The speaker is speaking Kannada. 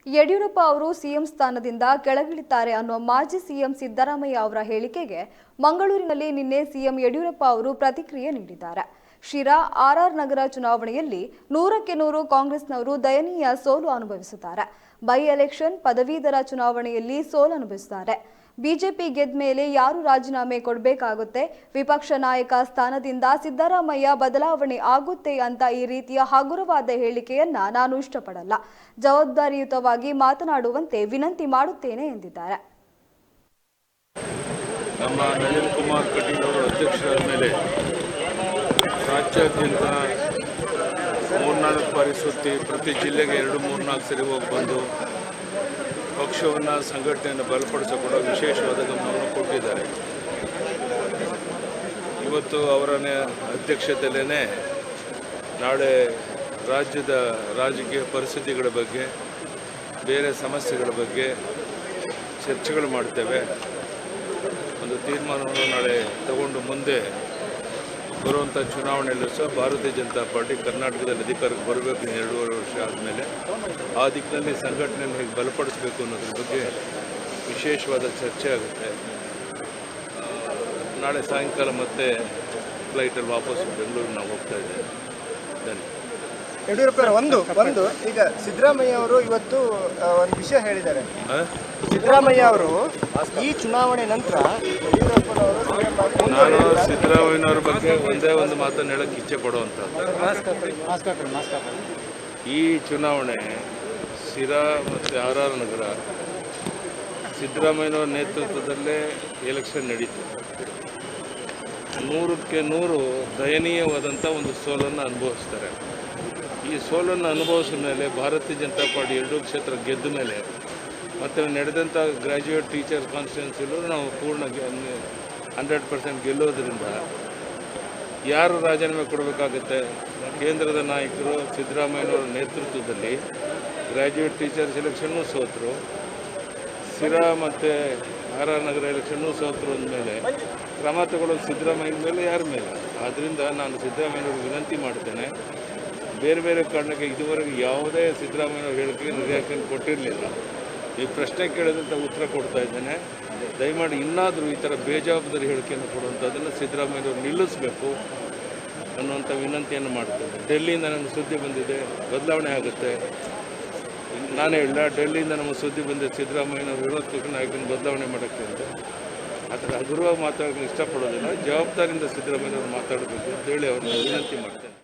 ಯಡಿಯೂರಪ್ಪ ಅವರು ಸಿಎಂ ಸ್ಥಾನದಿಂದ ಕೆಳಗಿಳಿತಾರೆ ಅನ್ನೋ ಮಾಜಿ ಸಿಎಂ ಸಿದ್ದರಾಮಯ್ಯ ಅವರ ಹೇಳಿಕೆಗೆ ಮಂಗಳೂರಿನಲ್ಲಿ ನಿನ್ನೆ ಸಿಎಂ ಯಡಿಯೂರಪ್ಪ ಅವರು ಪ್ರತಿಕ್ರಿಯೆ ನೀಡಿದ್ದಾರೆ. ಶಿರಾ ಆರ್ಆರ್ ನಗರ ಚುನಾವಣೆಯಲ್ಲಿ 100ಕ್ಕೆ 100 ಕಾಂಗ್ರೆಸ್ನವರು ದಯನೀಯ ಸೋಲು ಅನುಭವಿಸುತ್ತಾರೆ. ಬೈ ಎಲೆಕ್ಷನ್ ಪದವೀಧರ ಚುನಾವಣೆಯಲ್ಲಿ ಸೋಲು ಅನುಭವಿಸುತ್ತಾರೆ. ಬಿಜೆಪಿ ಗೆದ್ದ ಮೇಲೆ ಯಾರು ರಾಜೀನಾಮೆ ಕೊಡಬೇಕಾಗುತ್ತೆ, ವಿಪಕ್ಷ ನಾಯಕ ಸ್ಥಾನದಿಂದ ಸಿದ್ದರಾಮಯ್ಯ ಬದಲಾವಣೆ ಆಗುತ್ತೆ ಅಂತ ಈ ರೀತಿಯ ಹಗುರವಾದ ಹೇಳಿಕೆಯನ್ನ ನಾನು ಇಷ್ಟಪಡಲ್ಲ. ಜವಾಬ್ದಾರಿಯುತವಾಗಿ ಮಾತನಾಡುವಂತೆ ವಿನಂತಿ ಮಾಡುತ್ತೇನೆ ಎಂದಿದ್ದಾರೆ. ನಮ್ಮ ನಳಿನ್ ಕುಮಾರ್ ಕಟೀಲ್ ಅವರ ಅಧ್ಯಕ್ಷರಾದ ಮೇಲೆ ರಾಜ್ಯಾದ್ಯಂತ 3-4 ಬಾರಿ ಸುತ್ತಿ ಪ್ರತಿ ಜಿಲ್ಲೆಗೆ 2-3-4 ಸರಿ ಹೋಗಿ ಬಂದು ಪಕ್ಷವನ್ನು ಸಂಘಟನೆಯನ್ನು ಬಲಪಡಿಸೋ ಕೂಡ ವಿಶೇಷವಾದ ಗಮನವನ್ನು ಕೊಟ್ಟಿದ್ದಾರೆ. ಇವತ್ತು ಅವರ ಅಧ್ಯಕ್ಷತೆಯಲ್ಲೇ ನಾಳೆ ರಾಜ್ಯದ ರಾಜಕೀಯ ಪರಿಸ್ಥಿತಿಗಳ ಬಗ್ಗೆ, ಬೇರೆ ಸಮಸ್ಯೆಗಳ ಬಗ್ಗೆ ಚರ್ಚೆಗಳು ಮಾಡ್ತೇವೆ. ಒಂದು ತೀರ್ಮಾನವನ್ನು ನಾಳೆ ತಗೊಂಡು ಮುಂದೆ ಬರುವಂಥ ಚುನಾವಣೆಯಲ್ಲೂ ಸಹ ಭಾರತೀಯ ಜನತಾ ಪಾರ್ಟಿ ಕರ್ನಾಟಕದಲ್ಲಿ ಅಧಿಕಾರಕ್ಕೆ ಬರಬೇಕು 2.5 ವರ್ಷ ಆದಮೇಲೆ ಆ ದಿಕ್ಕಿನಲ್ಲಿ ಸಂಘಟನೆಯನ್ನು ಹೇಗೆ ಬಲಪಡಿಸಬೇಕು ಅನ್ನೋದ್ರ ಬಗ್ಗೆ ವಿಶೇಷವಾದ ಚರ್ಚೆ ಆಗುತ್ತೆ. ನಾಳೆ ಸಾಯಂಕಾಲ ಮತ್ತೆ ಫ್ಲೈಟಲ್ಲಿ ವಾಪಸ್ಸು ಬೆಂಗಳೂರಿಗೆ ನಾವು ಹೋಗ್ತಾ ಇದ್ದೇವೆ. ಧನ್ಯವಾದ. ಯಡಿಯೂರಪ್ಪ ಒಂದು ಈಗ ಸಿದ್ದರಾಮಯ್ಯ ಅವರು ಇವತ್ತು ಒಂದು ವಿಷಯ ಹೇಳಿದ್ದಾರೆ. ಸಿದ್ದರಾಮಯ್ಯ ಅವರು ಈ ಚುನಾವಣೆ ನಂತರ ನಾನು ಸಿದ್ದರಾಮಯ್ಯನವ್ರ ಬಗ್ಗೆ ಒಂದೇ ಒಂದು ಮಾತನ್ನು ಹೇಳಕ್ಕೆ ಇಚ್ಛೆ ಪಡುವಂಥದ್ದು, ಈ ಚುನಾವಣೆ ಶಿರಾ ಮತ್ತು ಆರ್ಆರ್ ನಗರ ಸಿದ್ದರಾಮಯ್ಯನವರ ನೇತೃತ್ವದಲ್ಲೇ ಎಲೆಕ್ಷನ್ ನಡೀತು. 100ಕ್ಕೆ 100 ದಯನೀಯವಾದಂಥ ಒಂದು ಸೋಲನ್ನು ಅನುಭವಿಸ್ತಾರೆ. ಈ ಸೋಲನ್ನು ಅನುಭವಿಸಿದ ಮೇಲೆ ಭಾರತೀಯ ಜನತಾ ಪಾರ್ಟಿ 2 ಕ್ಷೇತ್ರ ಗೆದ್ದ ಮೇಲೆ ಮತ್ತು ನಡೆದಂಥ ಗ್ರ್ಯಾಜುಯೇಟ್ ಟೀಚರ್ ಕಾನ್ಸ್ಟಿಟ್ಯೂನ್ಸಿಲೂ ನಾವು ಪೂರ್ಣ 100% ಗೆಲ್ಲೋದ್ರಿಂದ ಯಾರು ರಾಜೀನಾಮೆ ಕೊಡಬೇಕಾಗುತ್ತೆ? ಕೇಂದ್ರದ ನಾಯಕರು ಸಿದ್ದರಾಮಯ್ಯನವರ ನೇತೃತ್ವದಲ್ಲಿ ಗ್ರ್ಯಾಜುಯೇಟ್ ಟೀಚರ್ಸ್ ಎಲೆಕ್ಷನ್ನೂ ಸೋತರು, ಶಿರಾ ಮತ್ತು ಆರ್ಆರ್ ನಗರ ಎಲೆಕ್ಷನ್ನೂ ಸೋತರು ಅಂದಮೇಲೆ ಕ್ರಮ ತಗೊಳ್ಳೋದು ಸಿದ್ದರಾಮಯ್ಯನ ಮೇಲೆ ಯಾರ ಮೇಲೆ? ಆದ್ದರಿಂದ ನಾನು ಸಿದ್ದರಾಮಯ್ಯನವ್ರಿಗೆ ವಿನಂತಿ ಮಾಡ್ತೇನೆ, ಬೇರೆ ಬೇರೆ ಕಾರಣಕ್ಕೆ ಇದುವರೆಗೆ ಯಾವುದೇ ಸಿದ್ದರಾಮಯ್ಯನವ್ರ ಹೇಳಿಕೆಗೆ ರಿಯಾಕ್ಷನ್ ಕೊಟ್ಟಿರಲಿಲ್ಲ. ಈ ಪ್ರಶ್ನೆ ಕೇಳಿದಂಥ ಉತ್ತರ ಕೊಡ್ತಾ ಇದ್ದೇನೆ. ದಯಮಾಡಿ ಇನ್ನಾದರೂ ಈ ಥರ ಬೇಜವಾಬ್ದಾರಿ ಹೇಳಿಕೆಯನ್ನು ಕೊಡುವಂಥದ್ದನ್ನು ಸಿದ್ದರಾಮಯ್ಯನವ್ರು ನಿಲ್ಲಿಸಬೇಕು ಅನ್ನುವಂಥ ವಿನಂತಿಯನ್ನು ಮಾಡ್ತೇನೆ. ಡೆಲ್ಲಿಯಿಂದ ನಮಗೆ ಸುದ್ದಿ ಬಂದಿದೆ, ಬದಲಾವಣೆ ಆಗುತ್ತೆ. ನಾನೇ ಹೇಳಿಲ್ಲ, ಡೆಲ್ಲಿಯಿಂದ ನಮಗೆ ಸುದ್ದಿ ಬಂದಿದೆ ಸಿದ್ದರಾಮಯ್ಯನವ್ರು ವಿರೋಧ ನಾಯಕನ ಬದಲಾವಣೆ ಮಾಡೋಕ್ಕೆ ಅಂತ. ಆ ಥರ ಹಗುರವಾಗಿ ಮಾತಾಡೋಕ್ಕೆ ಇಷ್ಟಪಡೋದಿಲ್ಲ. ಜವಾಬ್ದಾರಿಯಿಂದ ಸಿದ್ದರಾಮಯ್ಯನವ್ರು ಮಾತಾಡಬೇಕು ಅಂತೇಳಿ ಅವ್ರನ್ನ ವಿನಂತಿ ಮಾಡ್ತೇನೆ.